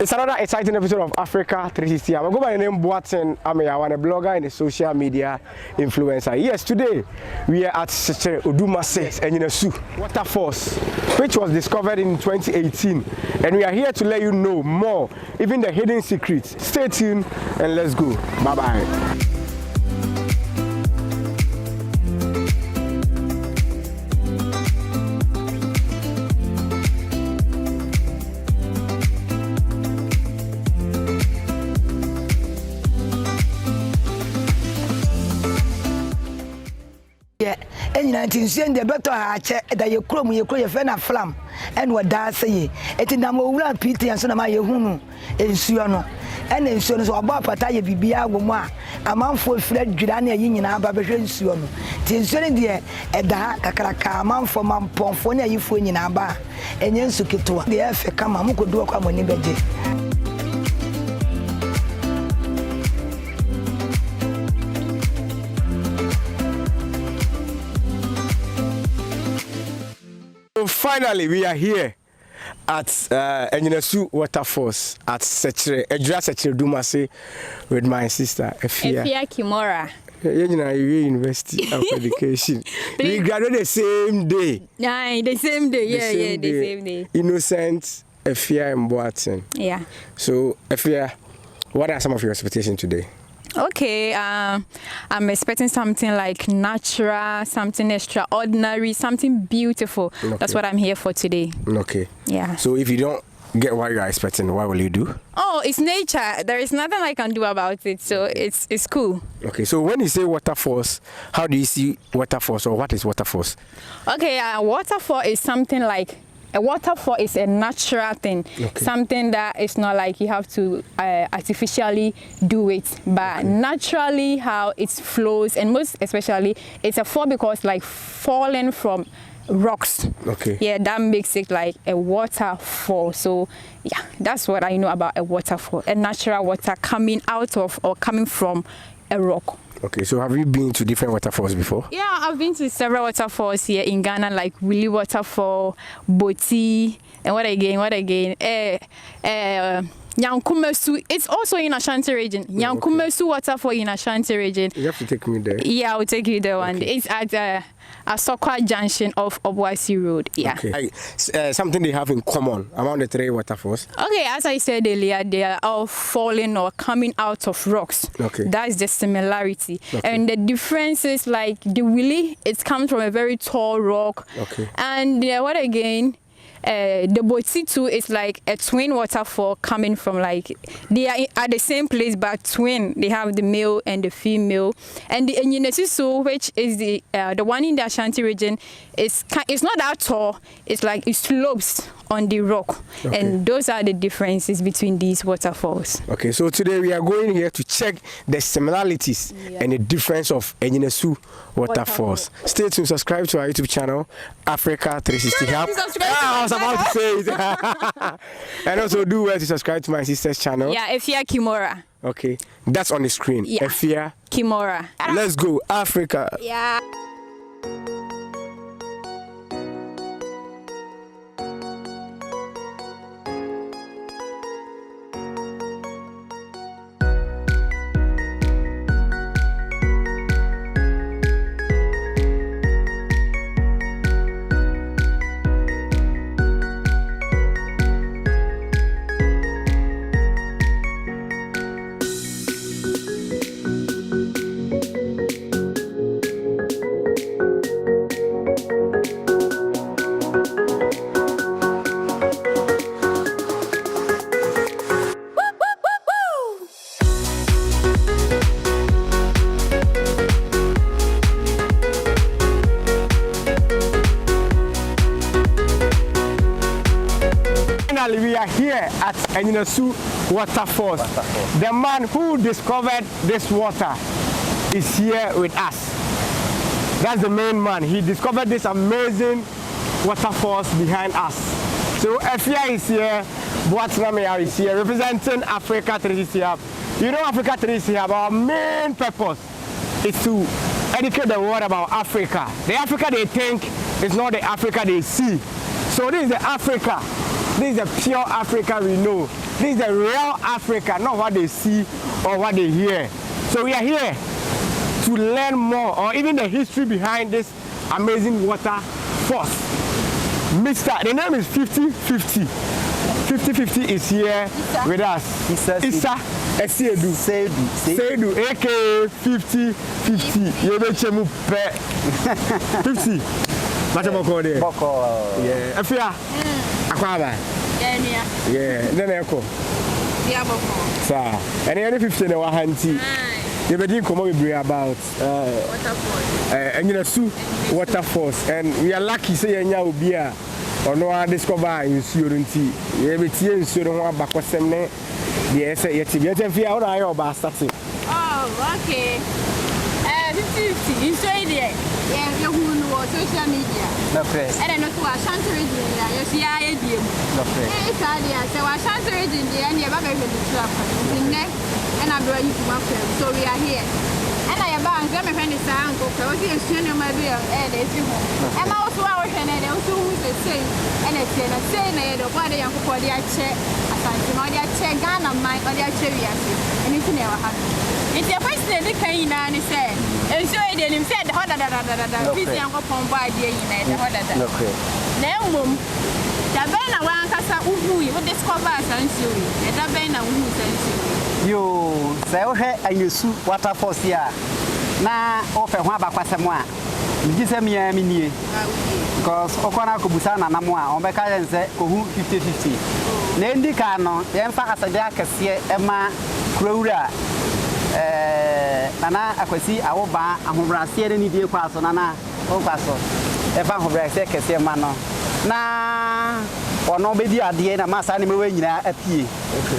It's another exciting episode of Africa 360. I'm going to go by the name Boateng. I'm a blogger and a social media influencer. Yes, today we are at Sekyedumase and Anyinasu Water Falls, which was discovered in 2018. And we are here to let you know more, even the hidden secrets. Stay tuned and let's go. Bye-bye. In 19 the better that you chrome you call your friend a flam and what that say it in the more Peter and son of my hunu in Suano and in Suano about Pataya Bibia Goma a man for Fred Judania Union Ababe Suano. Tinsuani dear at the Hakaraka, a man for Mamponfonia you for in Aba and Yensukitua. The F come Amuko do a common neighbor. Finally, we are here at Anyinasu Water Falls at Ejura-Sekyedumase with my sister, Issah Kimora. University of Education. We graduated the same day. Yeah, the same day. The same day. Innocent, Issah and Boateng. Yeah. So, Issah, what are some of your expectations today? Okay, I'm expecting something like natural, something extraordinary, something beautiful. Okay. That's what I'm here for today. Okay. Yeah. So if you don't get what you are expecting, what will you do? Oh, it's nature. There is nothing I can do about it. So it's cool. Okay. So when you say waterfalls, how do you see waterfalls, or what is waterfalls? Okay, waterfall is something like. A waterfall is a natural thing, okay. Something that is not like you have to artificially do it, but naturally how it flows, and most especially it's a fall because like falling from rocks. Okay. Yeah, that makes it like a waterfall. So yeah, that's what I know about a waterfall, a natural water coming out of or coming from a rock. Okay, so have you been to different waterfalls before? Yeah, I've been to several waterfalls here in Ghana, like Willy Waterfall, Boti, and what again? Nyankumesu. It's also in Ashanti region. Nyankumesu Waterfall in Ashanti region. You have to take me there. Yeah, I'll take you there one day. It's at Asokwa Junction of Obuasi Road. Yeah. Okay. Something they have in common among the three waterfalls. Okay, as I said earlier, they are all falling or coming out of rocks. Okay. That's the similarity. Okay. And the difference is like the Willy, it comes from a very tall rock. Okay. And what again? The Boti too is like a twin waterfall coming from like they are at the same place but twin. They have the male and the female. And the Anyinasu, which is the one in the Ashanti region, it's not that tall. It's like it slopes on the rock. Okay. And those are the differences between these waterfalls. Okay, so today we are going here to check the similarities and the difference of Anyinasu waterfalls. Stay tuned, subscribe to our YouTube channel, Africa 360 Hub. I was about to say it. And also do well to subscribe to my sister's channel. Yeah, Issah Kimora. Okay, that's on the screen. Yeah. Issah Kimora. Let's go, Africa. Yeah. We are here at Anyinasu Water Falls. The man who discovered this water is here with us. That's the main man. He discovered this amazing waterfalls behind us. So Issah is here, Boateng is here, representing Africa 360 Hub. You know Africa 360 Hub, our main purpose is to educate the world about Africa. The Africa they think is not the Africa they see. So this is the Africa This is the pure Africa we know. This is the real Africa, not what they see or what they hear. So we are here to learn more, or even the history behind this amazing waterfalls. The name is 50-50. 50-50 is here with us. Issah Seidu, aka 50-50. Yebechemu pe 50. Bako there. Yeah. Afia. Akwaba. Yeah. Then eko. Yeah, bako. Sir. And any 50 na wahanti. You been coming about Anyinasu Water Falls, and we are lucky say nya obi a ono discover insurance. You be tie insurance wa bakosem ne the say yeti fia how are you about starting? Oh, okay. 50-50 insurance there. Yeah, you who know social media. No press. And then also Ashanti region there. You see I DM. No press. It's idea. So Ashanti region there and you baby the trap. And I'm going to my friend. So we are here. And I am bound to my friend is uncle. I was here shooting my beer and it's home. And also our friend and also who's the same. And it's saying the body and for the check. Ashanti, or the check Ghana mine or the cherry. And it's never happened. It's your first day, the cane and he said, and so he didn't say the hot busy uncle from by the United. Now, mum. The Bena Wankasa Ubu, what discover Ashanti, and the Bena Ubu. You say, Anyinasu Water Falls here. Na offer Wabaquasamoa. This is me, because Okona Kubusana Namoa, on Becca and say, 50-50. Nendi Cano, the Empire Sadaka, Emma, Crura, Nana, Aquasi, Awabre, and Hobrasier, any dear person, Nana, Opaso, Evan Hobrasier, Mano. Na or no baby at the end of mass animal in a pea.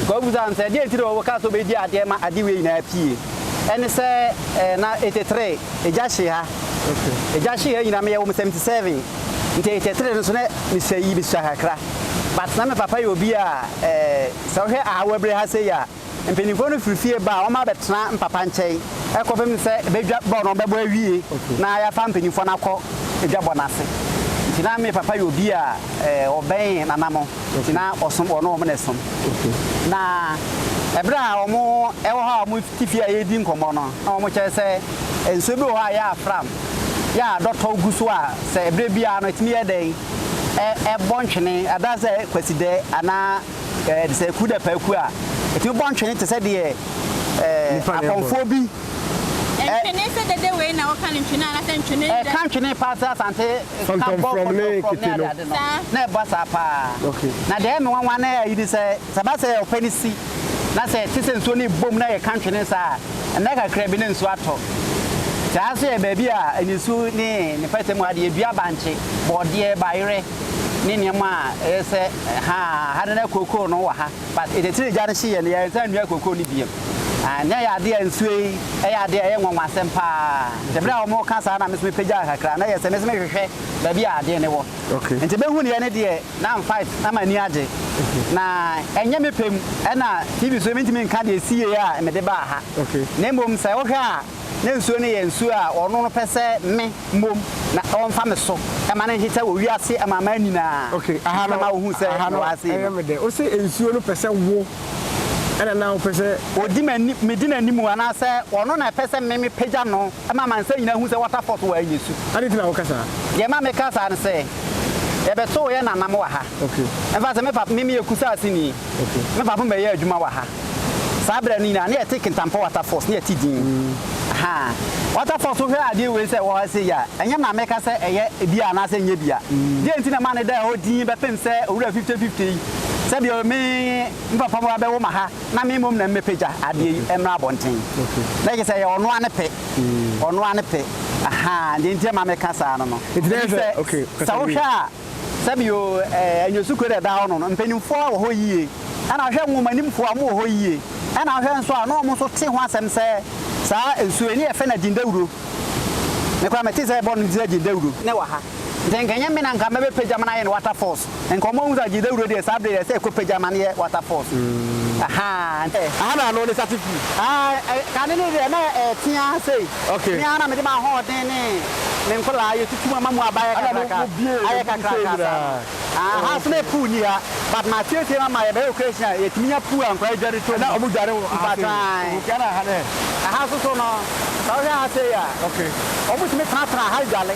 Go down, said, dear to overcast baby at the end of a pea. And say, now 83, a Jashia, a Jashia in a mere 77. It 83, so let me say, Issah. But some papa will be so here Awabre has a ya. And penny for fear about my betra and papanche. I call him say, baby born on the way. Now I found penny for now call a jabonasi. Tina me papa you be obeying anamo. Tina or some or no meneson. Na ebra omo ewo mo tifia edin komono. Omo che say enso bi wa ya from. Ya doctor guso a say ebre bia no itimi eden bonchene ada say kwaside ana say kuda paku a itimi bonchene te say de akonfo bi and said that they were now can't country pass Asante from okay. Now there one you say Sabase or Penisi. That's a citizen Sony boom na country and like a crabin and swato. That's a baby and you soon in the Petamua, the Bia Banchi, or dear Bayre, Ninima, had a cocoa no, but it is a Janisi and the other cocoa Libya. And they are dear and sweet, they are dear young one sempa. The brown more cancer, and Miss Pija, Cranay, and Miss Mary, baby, are dear no. Okay. And to be who any day, now fight, I'm a niaje. Now, and Yamipim, and TV swimming to me in Candy, see ya, and the bar. Okay. Name say, okay. No Sunny and Sua or no person, me, mum, not on famous so. A man and he said, we are see a man. Okay, I have no who said, I see every day. Also, and Sua person war. And now, person, or demand me dinner anymore, and I say, or no, I person made me pejano, a man saying, who's a water for where you see. I didn't know, Cassa. Yeah, mamma Cassa and say, Ever so, and Namaha. Okay. And that's a map of Mimi Kusasini. Okay. Map of Mayor Jumawaha. Sabranina, near taking Tampa Water Falls near Tidin. Ha. Water Falls, who I deal with, I say, yeah, and you make us say, a dear, and I say, Yabia. Didn't a man there, oh, dear, but then say, over 50-50. Said you me, Papa Omaha, Namimum and Mepeja, at the Emrabonting. Like I say, on one pay, on one pay. Aha, the Intima Casano. It's okay. So, said you, and you took it down on penny for a whole year. And I heard woman for a more year. And I heard so I almost say once and say, Sir, and so any offended in the room. The Cramatis are born in the room. Never. Then can you mean and come every Pajamana and Water Falls? And come on, I did already Saturday, I say, Pajamania Water Falls. Aha, I don't know the certificate. I can't say, okay, I'm a hot then Nicola, you took my mamma by a has no food here. but my theatre my education it me poor and quite very to na omu jare wo kana ha ne ha so no so ya say ya okay omu timi tra ha jale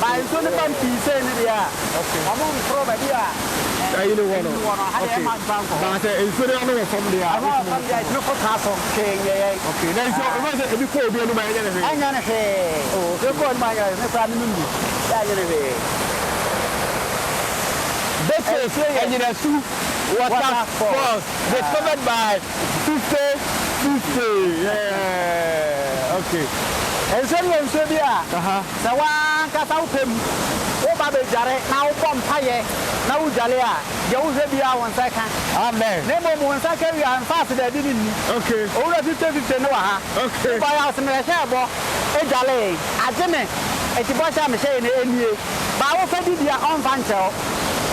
ba so ne ban pi say ne dia okay omu pro ba dia you know one okay but it's very on from there no for caso okay then so was it be ko obi no ma anya ne he oh ko ma ya ne kwa ne mu ya ne he Anyinasu Water Falls discovered by 50. Yeah. Okay. And so you be so one kasa upem o ba be jare na o bom paye na u jale a ye u be a won saka amen ne mo won saka wi an fast da di ni okay o ra 50 no ha okay ba ya se me she bo e jale ajeme e ti bo sha me she ne enie ba wo fa di dia on fa ncheo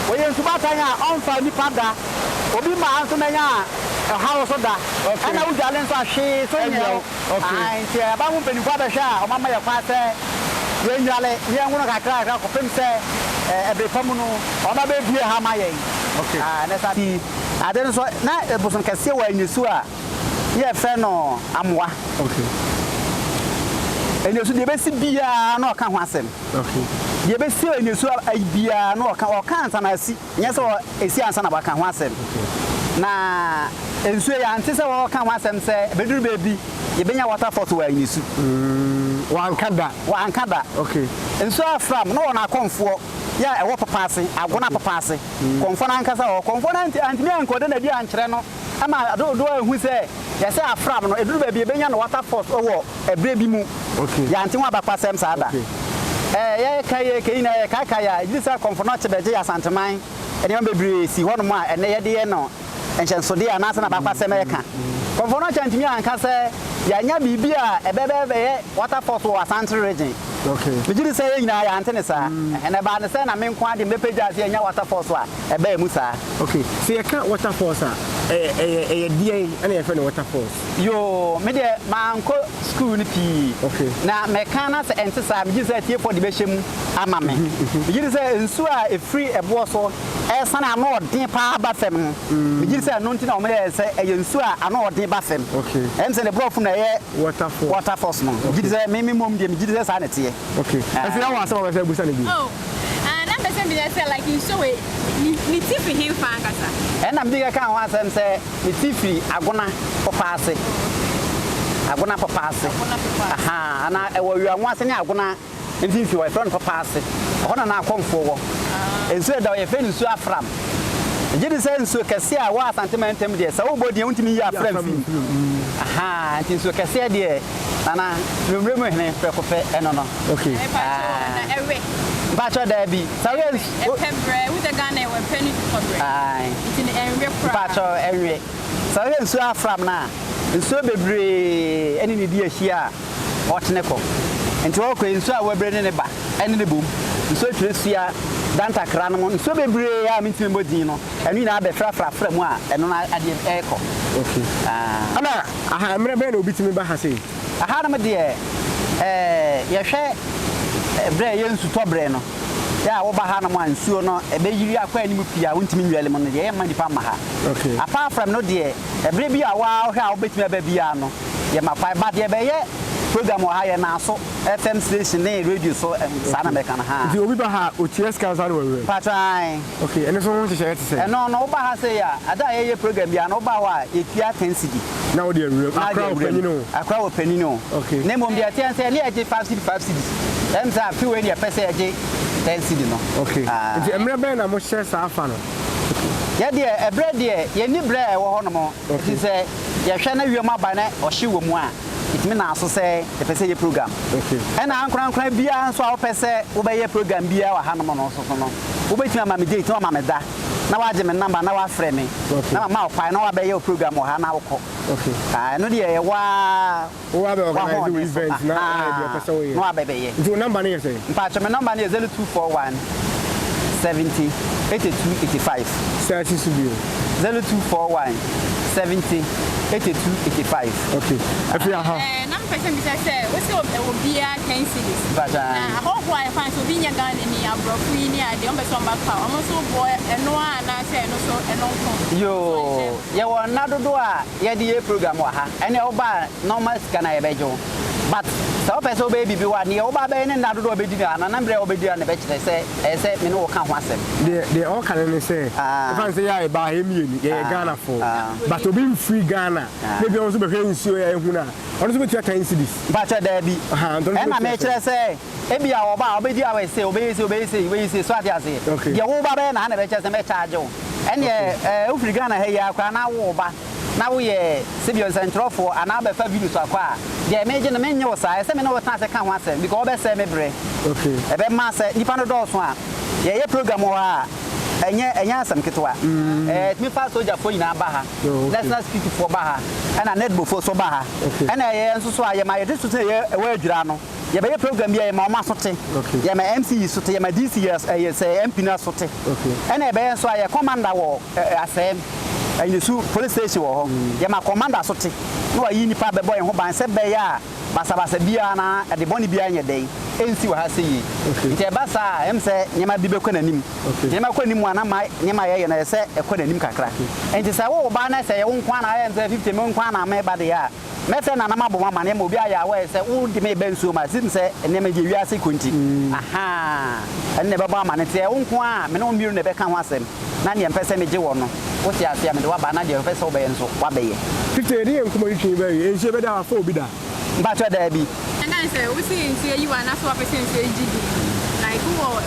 wo ye nsuba tanya on fa ni pada obi ma anso na nya how so da ana u jale nso ahwe so nyeo okay nti ba mu peni kwa be sha o mama ya kwa se ye nyale ye nwunu kakra ko pem se ebe pamu no o ma be bie ha ma ye okay na sa ti ade so na boson kase wa Anyinasu a ye fe no amwa okay Anyinasu de be si bia na o ka ho asem okay de be si Anyinasu bia na o ka ansa na si nye so esi ansa na ba ka ho asem na ensu ya ante se wo ka ho asem se beduru bebi ye benya WaterFall to wa Anyinasu wankada okay ensu afram no na konfo ya ewo papase agona papase konfo na nkasa o konfo na antimi ankode na di ankyere no ama do ehu se ya se afram no eduru bebi ye benya no WaterFall wo ebre bi mu okay ya ante wa bapasem sa ada ye kai na ye kai ya idisa konfo no chebeje ya santeman ene bebre si hono mu a ene ye de no enchensode ya na asa na bapasem ye ka konfo no chantimi ankasa ya nya bibia ebebe WaterFall to Ashanti region okay bijiri say nyina ya antene sa ene ba ne say na me nko ade mepeja say nya WaterFall so a ebe mu sa okay so you can WaterFall sa die ene ye fe no WaterFall yo me de manko school ni pi okay na me kana se ente sa bijiri say tie for de be hwem ama me bijiri say nsu a e free ebo so e sana na odin pa ba fem bijiri say no nti na o me say e nsu a ana odin ba fem okay em say the bro from na ye WaterFall no bijiri say me mom de bijiri say sa na tie okay if you want some of busa ni bi oh and I'm person be say like in so way ni tifi him fan kasa and I'm diga kan wa sem say ni tifi agona popase aha ana e wo wi anwa se ni agona ntinfi wa friend popase hona na akomfo wo enso da ye fe nsu afram ejidi say nsu kase a wa sentimentem de sa wo bodi untimi ya afram fi aha ntinsu kase de ana numre mo hene pe ko fe eno no okay na ewe bacho da bi sawe pebre with the gun e we penny for bread ai in enwe pra bacho enwe sawe nsu afram na nsu bebre eni ne di ahia otne ko enti wo ko nsu a wabre ne ba eni ne bom nsu atwesia danta kra no nsu bebre a mintime modin no enu na be fra mu a eno na ade e ko okay ana aha mre be na obitimi ba ha sei aha na me de ye hwe bre ye nsu to bre no ya wo ba ha na mo ansuo no e be yiri akwa anim pia wontimi nwele mo no ye ma nipa ma ha okay apart from no de bre bi a wa hwe a wo betimi ba bia no ye ma pa ba de be ye program o ha ye na so FM station ne radio so sana me kan ha di obi ba ha o TS council we patrai okay ene so won se share say no no ba ha say ya ada ye program bia no ba wa e tua 10 cedi na wo de akra wo panino okay ne mom dia 10 say le age 5 cedi dem sa fi we ne pese age 10 cedi no okay nti emre ben na mo share sa afa no ya de ebre de ye ni bre e wo ho no mo ti say ye hwe na wiom aba na o hye wo mu a itimi na so say e pese ye program okay e na ankran bia so a wo pese wo be ye program bia wa ha no mo no so no wo be timi ma me date ma me da na wa je me number na wa frɛ me na ma kwa na wa be ye program wa ha na wo kɔ okay no de ye wa be organize event na idea pese wo ye no wa be ye nti number na ye say mpa cho me number na 0241 70 82 85 search subio 0241 70 82 85 okay if you have number person say what's will be a 10 cities. But I hope I find to be a gun in the Awabre, the Umberson Back, almost boy, and no one I say no so and no. You were not do a program, and your bar no much can I bejo. But so person baby be one near Oba and not do a bit and a number of bit on the bench. They say, me no can't want them. They all can say, if I say I buy him, Ghana for, but to be free Ghana, maybe also be here in Syria. Also, with your 10 cities. But there be, and I make sure say, Ebi our obey, I say, obey, Swati. Okay, your Oba and I never just a charge. And yeah, if Ghana, hey, I can now over. Now we Sibian Central for an hour for videos to acquire. The imagine the menu size, I know what I can't want them because I say me break. Okay, a bit master, you found a door one. Yeah, program or and yeah, some Kitua. Me fast soldier for Baha. Let's not speak for Baha and a net before so Baha. And I answer so I am my just to say a word, Grano. Yeah, by a program, yeah, my master. Yeah, my MC is to my DCS, I say MP Nasote. Okay, and I bear so I commander war, I say. And you sue police station or Yama commander soti. No, I need papa boy who by said Baya, Basabiana at the Bonnie behind your day. And see what I see. It's a bassa, M say, Yama Bibeconim. Yama Conim one of my Yama and I say a Conim Cacra. And it's a old banner say, I won't want I am 50 Monkwana made by the year. Messen and Amabo woman, name will be away, say, oh, they may be so much, didn't say, and name of Ejura-Sekyedumase. Aha, and never bomb and it's a own quan, no mirror never can want them. Nanny and Pessimage one. What's the idea? The Wabana, the vessel bay and so what bay. 50 years community, and she better for bidder. But there be. And I say, we see you are not so percent like who or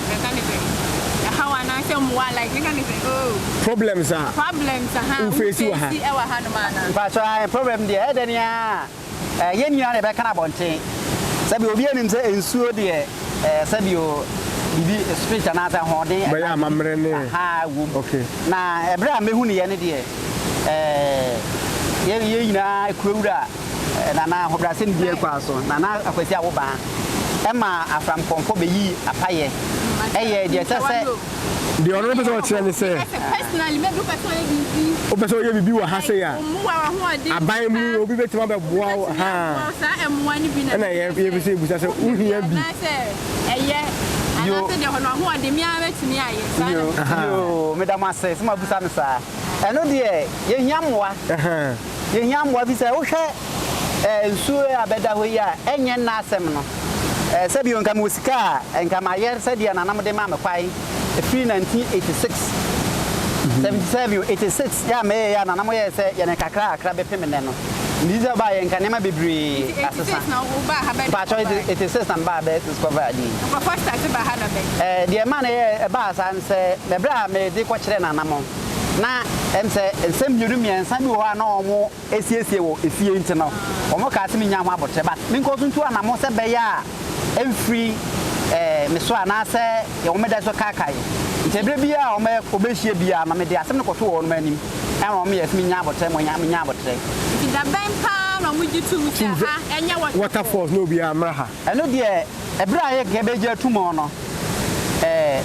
how I say more like we can say, oh, problems are who face you. But I problem the head and yeah, Yen Yana back on about thing. Sabian in Sue, dear, Sabio. Street another holding. Okay. Now, Abraham Mehuni, any dear. Yena, Kruda, Nana, Hobrasin, dear Paso, Nana, Akwesiaoba, Emma, from Concobe, a paye. Eh, dear, the honorable Chinese say, personally, maybe personally, you are Hasaya. I buy me, will be better about wow, and I have ever seen with us, who here be. You, Madame says, my Busansa. I know, dear, young Yamwa, he said, okay, and so I better we are, and yan Nasemno. Sabion Kamusika and Kamayer said, and I'm the mamma pie, 1986. 77, 86, yeah, may and I'm going to say, Yanaka, crab feminine. These are by and can never be breed. But it is system by bed is covered. The money a bass and say, the bra may do what then and among. Now, and say, and some European, some who are no more ACSO if you internal or more casting young about but Minko to an Amosa Baya and free Miss Anasa, your Medaso Kakai. It's a baby or make Obesia Bia, Mamma, there are some control on many. I want me as me now, but when I'm now, but say. WaterFall no be Amaha. I know dear, a bright Gabeja tomorrow.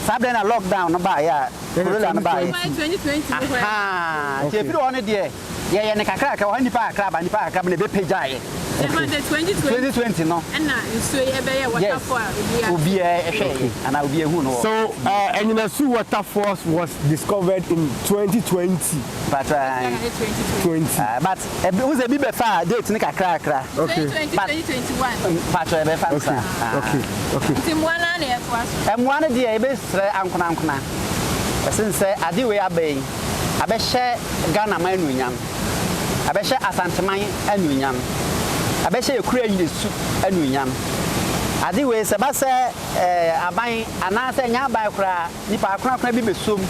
Sabrina lockdown no buy ya. 2020. Ah, if you want it dear. Yeah, and a crack, I want to park club and park up in the page. 2020 no. And now you say a WaterFall will be a shame, and I'll be a who. So, Anyinasu Water Falls was discovered in 2020. But 2020. But it was a bit far date in a crack. Okay. 2021. Okay. And one of the best Ankuna. Since I do we obey. I bet share Ghana Manuyan. I bet share Ashanti and Union. I bet you create this soup and Union. I do way Sabasa, I buy an answer by cra, Nipa crack maybe soon.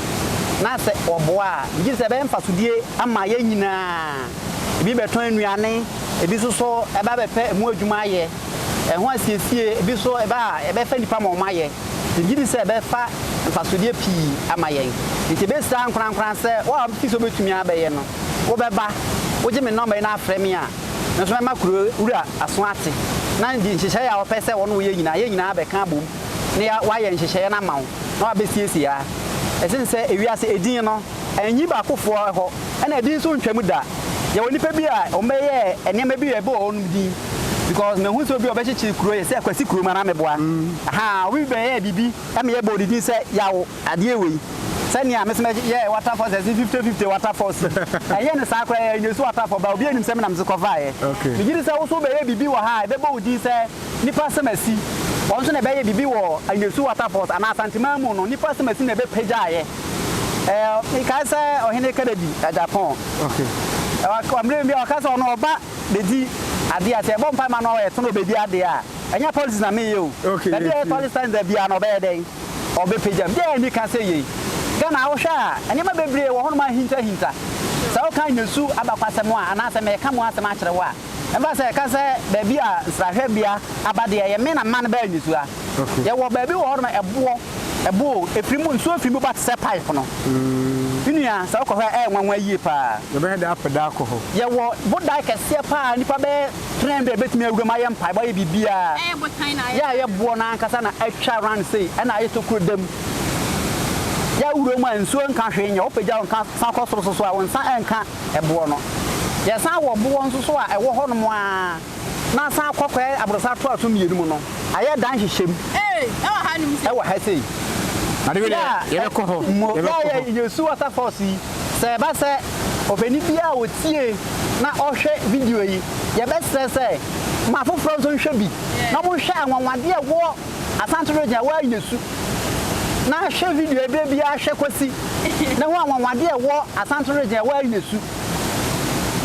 Nasa or bois, gives a bem for today, and my yenina. Be between Riane, a bit so about a more Jumaye, and once you see a bit so about a better farm on my the gives a better fat and for today pea at my yen. It's the best time crank say, oh, piece of it to me, Abayano. Obeba, what you mean number in our premier? No, my crew, Ura, a swati. Nine did she say our person 1 way in a yen, a cabo, near why and she share an amount, no business here. As in say, if you are a dinner, and you back for her, and I did soon Chemuda. You only pay or may and you may be a bone. because me hu so bi obechichi kuro ye say kwasi kuro ma na me boa aha we be ye bibi e me ye body din say yawo ade we sani a me se ye water falls 50-50 water falls aye ne sa kwa Anyinasu water fall ba obi enim se me na me cover ye me gidi say wo so be ye bibi wo ha e be bo din say nipa semasi won so na be ye bibi wo Anyinasu water falls ana Ashanti mamu no nipa semasi na be peja ye me ka say ohene Canada Japan amre mi aka say ono oba bedi ade ase bo mpa ma no e to no bedi ade a enya policy na me ye o bedi policy stand bia no be dey obe peja me ni ka say ye Gana wo hwa enema bebre wo hono ma hinta sa wo kan Anyinasu abakwasem a ana asem e ka mo asem a kire wo a emba se ka se baabi a nsrahwe bia abade ye me na man ba Anyinasu a ye wo baabi wo hono ma ebo efrimu nso efrimu ba se pipe no Dunia sa ko hwa nwanwa yie pa ye be da apeda ko ho ye wo bodai kese pa nipa be trend be betimi awura ma ye mpa ba ye bibia botan na ye bo na ankasa na atwa ran sei na ye to krodam ya uro ma nsuo nka hwenya opagya nka san kosoro so a wonsa enka ebo no ye san wo bo nso so a ewo ho no mo a na san kwakwa abrosa to ato mienu mu no aye dan hyehyem ha nim se ha sei ade we ye ko ho ya Anyinasu water falls se ba se obeni bia wotie na ohwe video yi ye be se ma foforo so hwe bi na mo hwe anwanwade wo Asante region wa Anyinasu na hwe video ebe bia hwe kwasi na ho anwanwade wo Asante region wa Anyinasu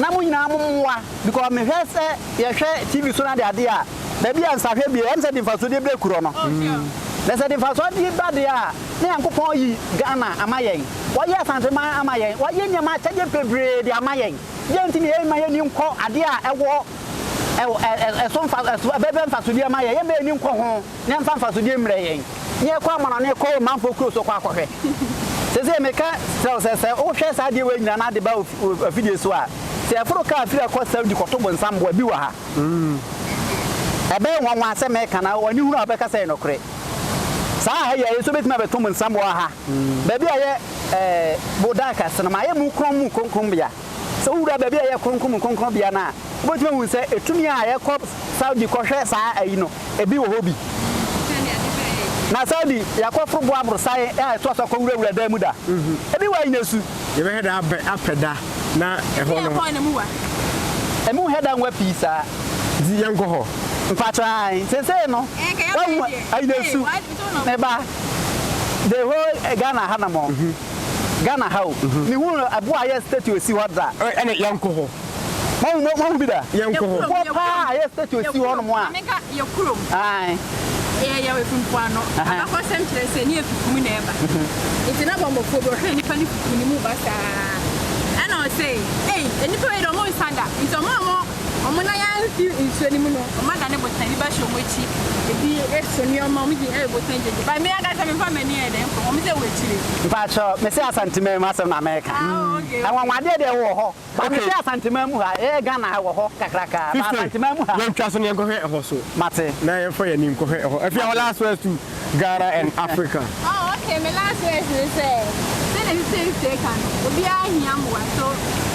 na mo nyina momwa because me hwe se ye hwe TV so na de ade a da bia nsahwe bia em se de faso de bre kuro no na se de faso de ba de a na yankopon yi Ghana amayen wo ye Asante ma amayen wo ye nyama chaje pebre de amayen ye ntimi ye ma ye ni nko ade a ewo son fa bebe faso de amayen ye me ni nko ho na mfa faso de mre yen ye kwa amana ne ko manfo kuro so kwa akohwe se meka se o hwe sa de we nyina na de ba video so a se afro ka afira ko Saudi koto bo nsambo bi wa ha ebe nwanwa se meka na wani huru abeka se nokre sa ha ye so betima beto mo nsambo ha ba bia ye bodaka senama ye mu konkrom bia se wura ba bia ye konkrom bia na obetima hu se etumi a ye ko Saudi ko hwe sa ayi no ebi wo hobi na Saudi yakofo bo abrosaye to so ko wura da mu da ebi wa Anyinasu ye be heda apeda na eho no emu heda nwa pisa di yango ho mpatrai sese no Anyinasu neba the whole Ghana hanamo Ghana how ni hu abo aye state osi hoda ene yanko ho mo bi da yanko ho pa aye state osi ho no mo a meka ye kurom ai ya we funpuano abako sem kire se ni efufumu na eba itina bombo fobo hwe ni pani fufumu ni mu basa ana o say eni pe do mo sanda nto mo na ya fi nsuo ni mu no o ma da ne botan ba hwe mo chi ebi esoni o ma mo gi botan jeje ba me aga me fa mani e de o mo se we chire ba cho me se Asante me ma sem na America anwanwade de wo ho ba me se Asante me mu ha Ghana ha wo ho kakraka ba Asante me mu ha wen twa so ne enkohwe ho so mate na ye for ye ni enkohwe ho afia ho last west to Ghana and Africa okay me last west is say so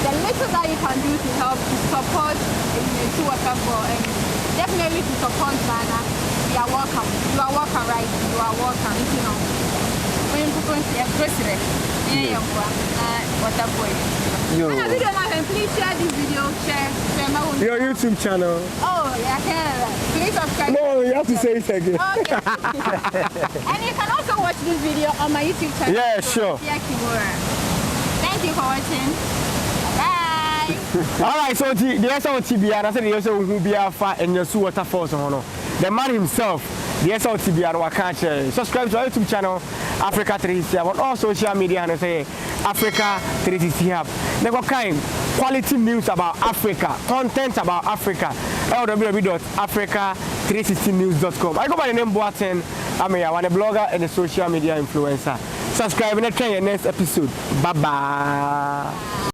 the little that you can do to help to support Anyinasu Water Falls and definitely to support Ghana, you are welcome. You are welcome, right? You are welcome. You know, when people say grocery, Waterfall. Please share this video. Share your YouTube channel. Oh, yeah, please subscribe. No, you have to say it again. Okay. And you can also watch this video on my YouTube channel. Yeah, sure. Thank you for watching. Bye. All right, so the SLTB, I said the SLTB Anyinasu Water Falls. The man himself, the SLTB, I can't subscribe to our YouTube channel, Africa 360, on all social media, and say Africa 360 Hub. Never kind quality news about Africa, content about Africa. www.africa360news.com. I go by the name Boaten. I'm a blogger and a social media influencer. Subscribe and try your next episode. Bye bye.